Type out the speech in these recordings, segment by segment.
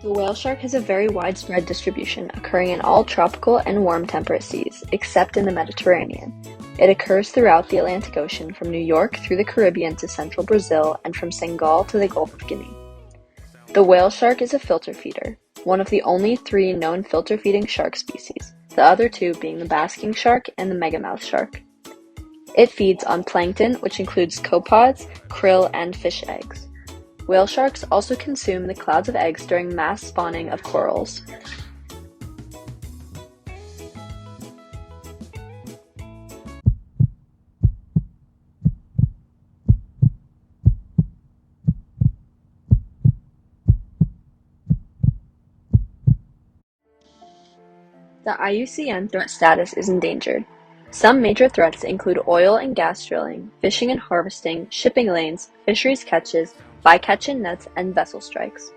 The whale shark has a very widespread distribution, occurring in all tropical and warm temperate seas, except in the Mediterranean. It occurs throughout the Atlantic Ocean, from New York through the Caribbean to central Brazil, and from Senegal to the Gulf of Guinea. The whale shark is a filter feeder, one of the only 3 known filter-feeding shark species, the other 2 being the basking shark and the megamouth shark. It feeds on plankton, which includes copepods, krill, and fish eggs. Whale sharks also consume the clouds of eggs during mass spawning of corals. The IUCN threat status is endangered. Some major threats include oil and gas drilling, fishing and harvesting, shipping lanes, fisheries catches, bycatch in nets, and vessel strikes.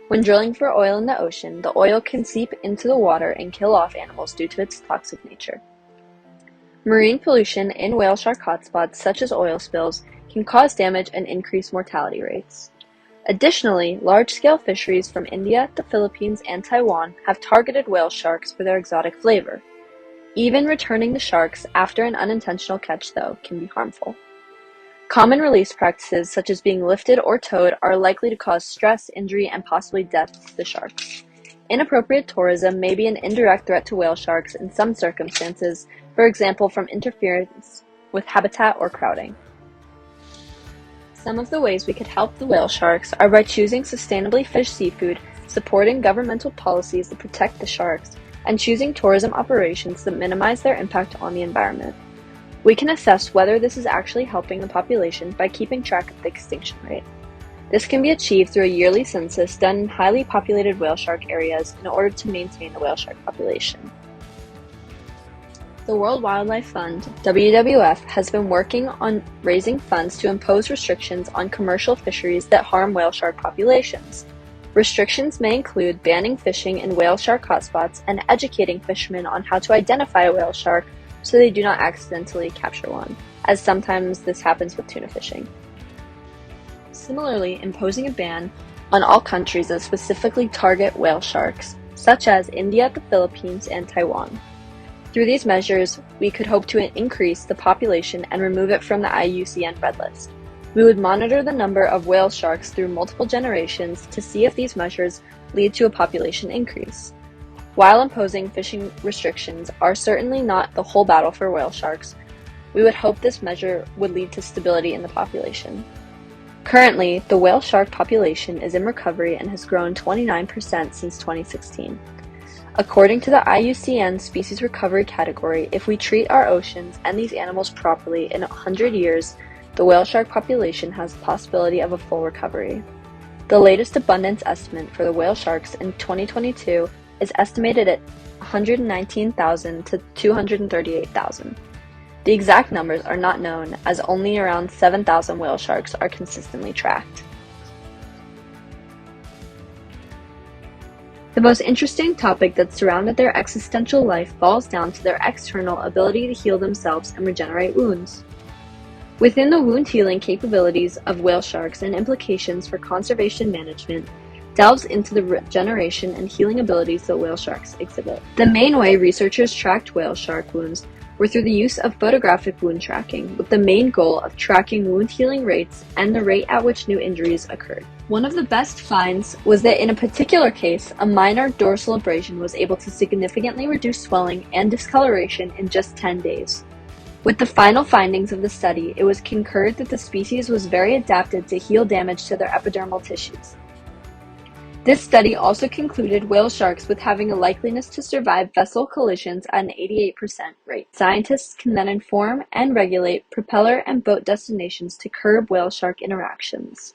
When drilling for oil in the ocean, the oil can seep into the water and kill off animals due to its toxic nature. Marine pollution in whale shark hotspots, such as oil spills, can cause damage and increase mortality rates. Additionally, large-scale fisheries from India, the Philippines, and Taiwan have targeted whale sharks for their exotic flavor. Even returning the sharks after an unintentional catch, though, can be harmful. Common release practices, such as being lifted or towed, are likely to cause stress, injury, and possibly death to the sharks. Inappropriate tourism may be an indirect threat to whale sharks in some circumstances, for example from interference with habitat or crowding. Some of the ways we could help the whale sharks are by choosing sustainably fished seafood, supporting governmental policies that protect the sharks, and choosing tourism operations that minimize their impact on the environment. We can assess whether this is actually helping the population by keeping track of the extinction rate. This can be achieved through a yearly census done in highly populated whale shark areas in order to maintain the whale shark population. The World Wildlife Fund, WWF, has been working on raising funds to impose restrictions on commercial fisheries that harm whale shark populations. Restrictions may include banning fishing in whale shark hotspots and educating fishermen on how to identify a whale shark so they do not accidentally capture one, as sometimes this happens with tuna fishing. Similarly, imposing a ban on all countries that specifically target whale sharks, such as India, the Philippines, and Taiwan. Through these measures, we could hope to increase the population and remove it from the IUCN Red List. We would monitor the number of whale sharks through multiple generations to see if these measures lead to a population increase. While imposing fishing restrictions are certainly not the whole battle for whale sharks, we would hope this measure would lead to stability in the population. Currently, the whale shark population is in recovery and has grown 29% since 2016. According to the IUCN Species Recovery category, if we treat our oceans and these animals properly in 100 years, the whale shark population has the possibility of a full recovery. The latest abundance estimate for the whale sharks in 2022 is estimated at 119,000 to 238,000. The exact numbers are not known, as only around 7,000 whale sharks are consistently tracked. The most interesting topic that surrounded their existential life falls down to their external ability to heal themselves and regenerate wounds. Within the wound healing capabilities of whale sharks and implications for conservation management, delves into the regeneration and healing abilities that whale sharks exhibit. The main way researchers tracked whale shark wounds were through the use of photographic wound tracking, with the main goal of tracking wound healing rates and the rate at which new injuries occurred. One of the best finds was that in a particular case, a minor dorsal abrasion was able to significantly reduce swelling and discoloration in just 10 days. With the final findings of the study, it was concurred that the species was very adapted to heal damage to their epidermal tissues. This study also concluded whale sharks with having a likeliness to survive vessel collisions at an 88% rate. Scientists can then inform and regulate propeller and boat destinations to curb whale shark interactions.